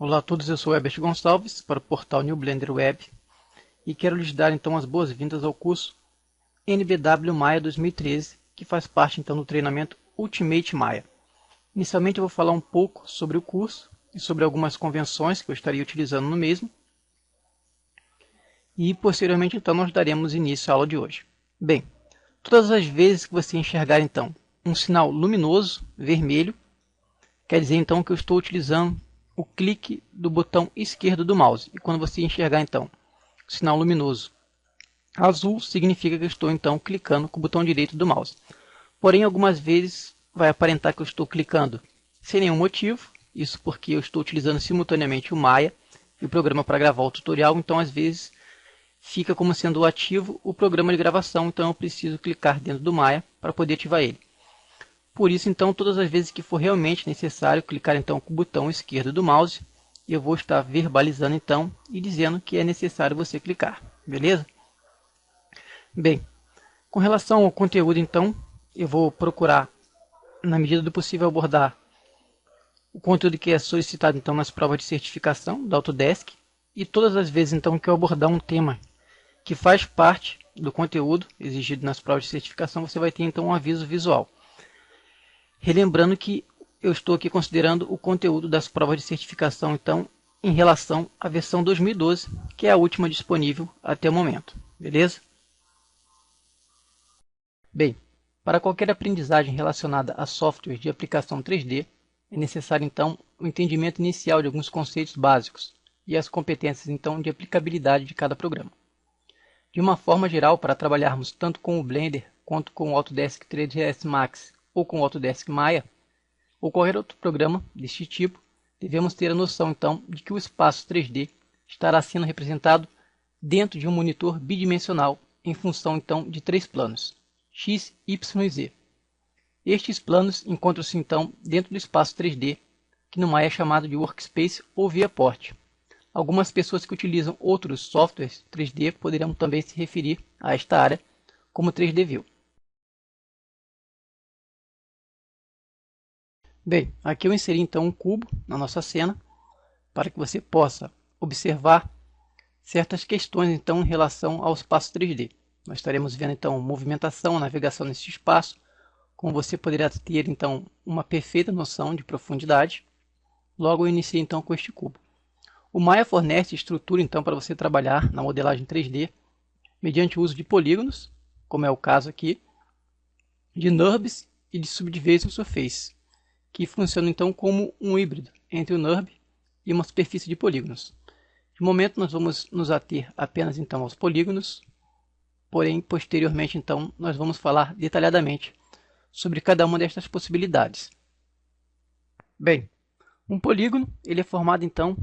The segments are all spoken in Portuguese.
Olá a todos, eu sou Herbert Gonçalves para o portal New Blender Web e quero lhes dar então as boas-vindas ao curso NBW Maya 2013, que faz parte então do treinamento Ultimate Maya. Inicialmente eu vou falar um pouco sobre o curso e sobre algumas convenções que eu estaria utilizando no mesmo e posteriormente então nós daremos início à aula de hoje. Bem, todas as vezes que você enxergar então um sinal luminoso vermelho, quer dizer então que eu estou utilizando o clique do botão esquerdo do mouse. E quando você enxergar então o sinal luminoso azul, significa que eu estou então clicando com o botão direito do mouse. Porém, algumas vezes vai aparentar que eu estou clicando sem nenhum motivo. Isso porque eu estou utilizando simultaneamente o Maya e o programa para gravar o tutorial. Então, às vezes, fica como sendo ativo o programa de gravação. Então, eu preciso clicar dentro do Maya para poder ativar ele. Por isso, então, todas as vezes que for realmente necessário, clicar então com o botão esquerdo do mouse, eu vou estar verbalizando então e dizendo que é necessário você clicar, beleza? Bem, com relação ao conteúdo então, eu vou procurar, na medida do possível, abordar o conteúdo que é solicitado então nas provas de certificação da Autodesk, e todas as vezes então que eu abordar um tema que faz parte do conteúdo exigido nas provas de certificação, você vai ter então um aviso visual. Relembrando que eu estou aqui considerando o conteúdo das provas de certificação, então, em relação à versão 2012, que é a última disponível até o momento. Beleza? Bem, para qualquer aprendizagem relacionada a software de aplicação 3D, é necessário, então, o entendimento inicial de alguns conceitos básicos e as competências, então, de aplicabilidade de cada programa. De uma forma geral, para trabalharmos tanto com o Blender quanto com o Autodesk 3ds Max ou com o Autodesk Maya, ou qualquer outro programa deste tipo, devemos ter a noção então de que o espaço 3D estará sendo representado dentro de um monitor bidimensional em função então de três planos, X, Y e Z. Estes planos encontram-se então dentro do espaço 3D, que no Maya é chamado de Workspace ou Viewport. Algumas pessoas que utilizam outros softwares 3D poderão também se referir a esta área como 3D View. Bem, aqui eu inseri então um cubo na nossa cena para que você possa observar certas questões então em relação ao espaço 3D. Nós estaremos vendo então movimentação, navegação nesse espaço, como você poderá ter então uma perfeita noção de profundidade. Logo eu iniciei então com este cubo. O Maya fornece estrutura então para você trabalhar na modelagem 3D mediante o uso de polígonos, como é o caso aqui, de NURBS e de Subdivision Surface, que funciona então como um híbrido entre o NURB e uma superfície de polígonos. De momento nós vamos nos ater apenas então aos polígonos, porém posteriormente então nós vamos falar detalhadamente sobre cada uma destas possibilidades. Bem, um polígono ele é formado então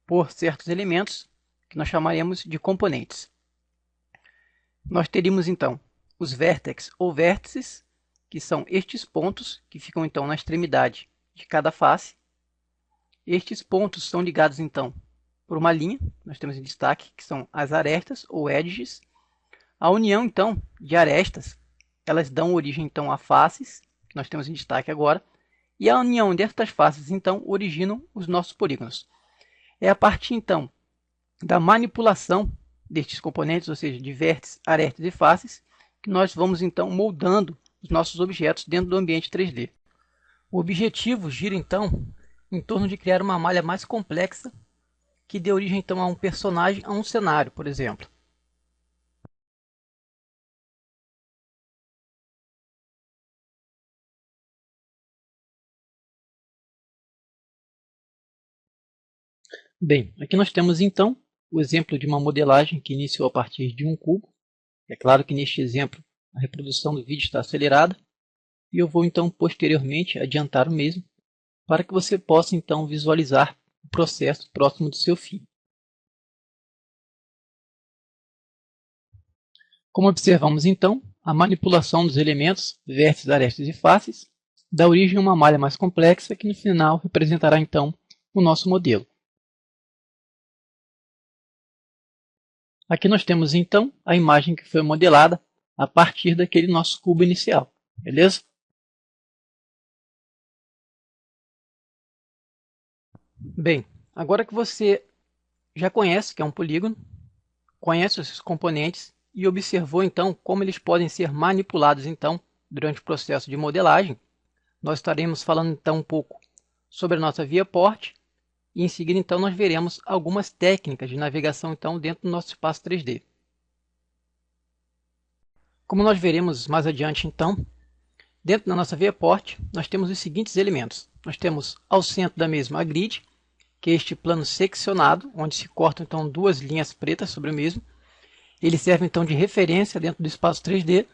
por certos elementos que nós chamaremos de componentes. Nós teríamos então os vértices ou vértices, que são estes pontos que ficam então na extremidade de cada face. Estes pontos são ligados então por uma linha, nós temos em destaque que são as arestas ou edges. A união então de arestas, elas dão origem então a faces, que nós temos em destaque agora, e a união destas faces então originam os nossos polígonos. É a partir então da manipulação destes componentes, ou seja, de vértices, arestas e faces, que nós vamos então moldando os nossos objetos dentro do ambiente 3D. O objetivo gira então em torno de criar uma malha mais complexa que dê origem então a um personagem, a um cenário, por exemplo. Bem, aqui nós temos então o exemplo de uma modelagem que iniciou a partir de um cubo. É claro que neste exemplo a reprodução do vídeo está acelerada e eu vou então posteriormente adiantar o mesmo para que você possa então visualizar o processo próximo do seu fim. Como observamos então, a manipulação dos elementos, vértices, arestas e faces dá origem a uma malha mais complexa que no final representará então o nosso modelo. Aqui nós temos então a imagem que foi modelada a partir daquele nosso cubo inicial, beleza? Bem, Agora que você já conhece que é um polígono, conhece os seus componentes e observou então como eles podem ser manipulados então durante o processo de modelagem, nós estaremos falando então um pouco sobre a nossa viewport e em seguida então nós veremos algumas técnicas de navegação então dentro do nosso espaço 3D. Como nós veremos mais adiante então, dentro da nossa viewport nós temos os seguintes elementos. Nós temos ao centro da mesma a grid, que é este plano seccionado, onde se cortam então duas linhas pretas sobre o mesmo. Ele serve então de referência dentro do espaço 3D.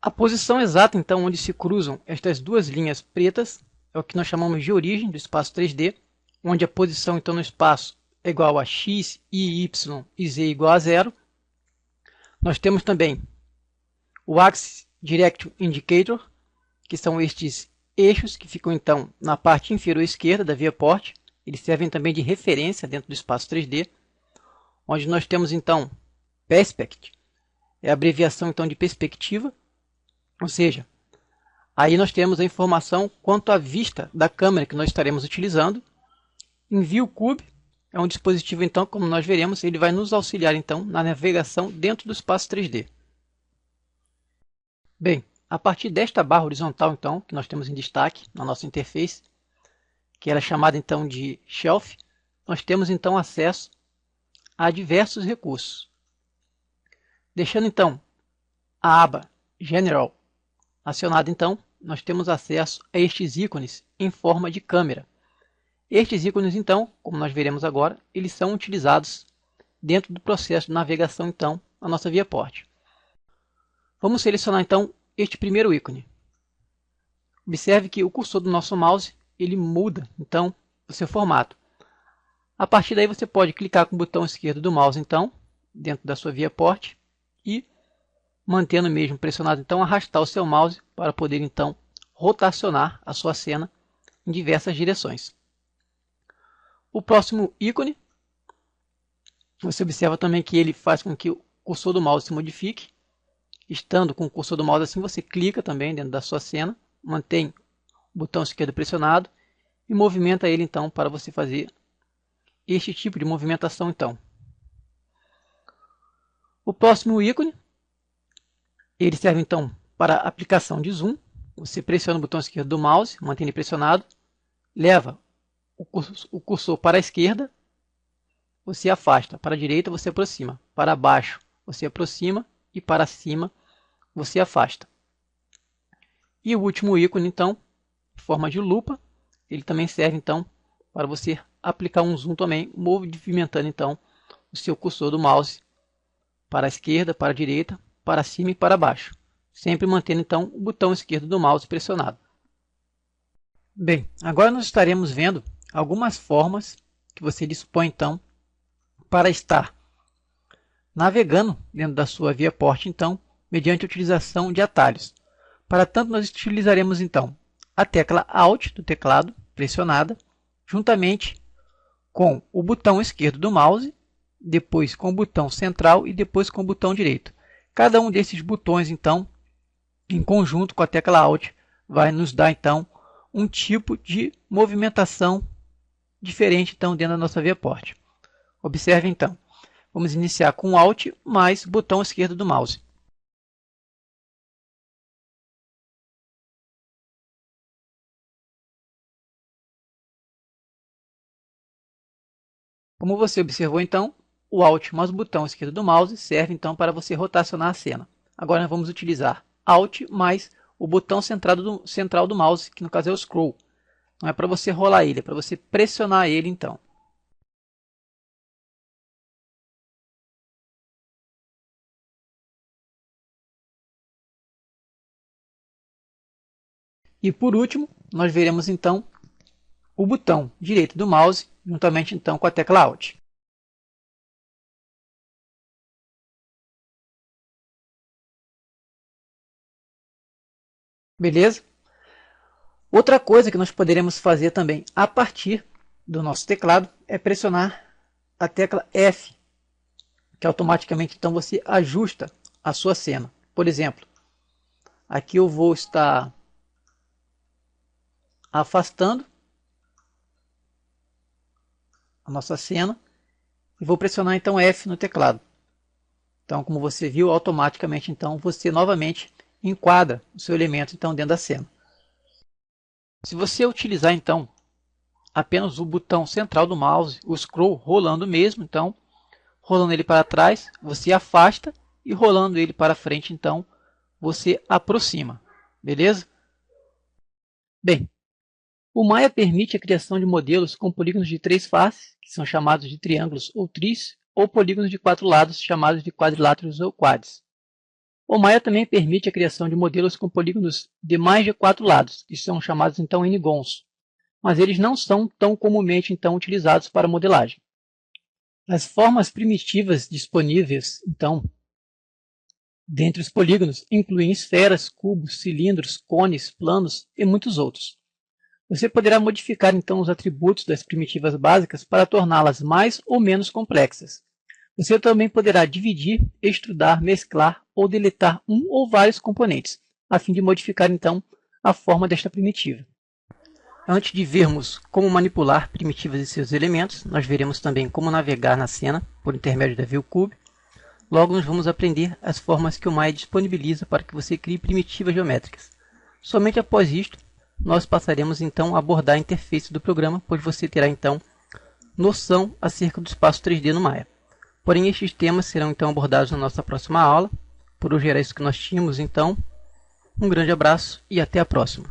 A posição exata então onde se cruzam estas duas linhas pretas é o que nós chamamos de origem do espaço 3D, onde a posição então no espaço é igual a x, y e z igual a 0. Nós temos também o Axis Direction Indicator, que são estes eixos que ficam então na parte inferior esquerda da viewport. Eles servem também de referência dentro do espaço 3D, onde nós temos então Perspect, é a abreviação então de perspectiva, ou seja, aí nós temos a informação quanto à vista da câmera que nós estaremos utilizando. Em ViewCube é um dispositivo então, como nós veremos, ele vai nos auxiliar então na navegação dentro do espaço 3D. Bem, a partir desta barra horizontal então, que nós temos em destaque na nossa interface, que era chamada então de Shelf, nós temos então acesso a diversos recursos. Deixando então a aba General acionada então, nós temos acesso a estes ícones em forma de câmera. Estes ícones então, como nós veremos agora, eles são utilizados dentro do processo de navegação então, na nossa viewport. Vamos selecionar então este primeiro ícone. Observe que o cursor do nosso mouse ele muda então o seu formato. A partir daí você pode clicar com o botão esquerdo do mouse então, dentro da sua viewport e mantendo mesmo pressionado então arrastar o seu mouse para poder então rotacionar a sua cena em diversas direções. O próximo ícone, você observa também que ele faz com que o cursor do mouse se modifique. Estando com o cursor do mouse assim, você clica também dentro da sua cena, mantém o botão esquerdo pressionado e movimenta ele então para você fazer este tipo de movimentação então. O próximo ícone, ele serve então para aplicação de zoom. Você pressiona o botão esquerdo do mouse, mantém ele pressionado, leva o cursor para a esquerda, você afasta, para a direita você aproxima, para baixo você aproxima e para cima você afasta. E o último ícone então, em forma de lupa, ele também serve então para você aplicar um zoom também, movimentando então o seu cursor do mouse para a esquerda, para a direita, para cima e para baixo, sempre mantendo então o botão esquerdo do mouse pressionado. Bem, agora nós estaremos vendo algumas formas que você dispõe então para estar navegando dentro da sua viewport então, mediante a utilização de atalhos. Para tanto nós utilizaremos então a tecla Alt do teclado pressionada, juntamente com o botão esquerdo do mouse, depois com o botão central e depois com o botão direito. Cada um desses botões então, em conjunto com a tecla Alt, vai nos dar então um tipo de movimentação diferente então dentro da nossa viewport. Observe então, vamos iniciar com Alt mais botão esquerdo do mouse. Como você observou então, o Alt mais o botão esquerdo do mouse serve então para você rotacionar a cena. Agora nós vamos utilizar Alt mais o botão central do mouse, que no caso é o Scroll. Não é para você rolar ele, é para você pressionar ele então. E por último, nós veremos então o botão direito do mouse, juntamente então com a tecla Alt. Beleza? Outra coisa que nós poderemos fazer também a partir do nosso teclado é pressionar a tecla F, que automaticamente então você ajusta a sua cena. Por exemplo, aqui eu vou estar afastando a nossa cena e vou pressionar então F no teclado. Então, como você viu, automaticamente então você novamente enquadra o seu elemento então dentro da cena. Se você utilizar então apenas o botão central do mouse, o scroll rolando mesmo, então rolando ele para trás, você afasta e rolando ele para frente, então você aproxima, beleza? Bem, o Maya permite a criação de modelos com polígonos de 3 faces, que são chamados de triângulos ou tris, ou polígonos de 4 lados, chamados de quadriláteros ou quads. O Maya também permite a criação de modelos com polígonos de mais de 4 lados, que são chamados então n-gons, mas eles não são tão comumente então utilizados para modelagem. As formas primitivas disponíveis, então, dentre os polígonos, incluem esferas, cubos, cilindros, cones, planos e muitos outros. Você poderá modificar então os atributos das primitivas básicas para torná-las mais ou menos complexas. Você também poderá dividir, extrudar, mesclar ou deletar um ou vários componentes, a fim de modificar então a forma desta primitiva. Antes de vermos como manipular primitivas e seus elementos, nós veremos também como navegar na cena por intermédio da ViewCube. Logo, nós vamos aprender as formas que o Maya disponibiliza para que você crie primitivas geométricas. Somente após isto, nós passaremos então a abordar a interface do programa, pois você terá então noção acerca do espaço 3D no Maya. Porém, estes temas serão então abordados na nossa próxima aula. Por hoje era isso que nós tínhamos, então. Um grande abraço e até a próxima.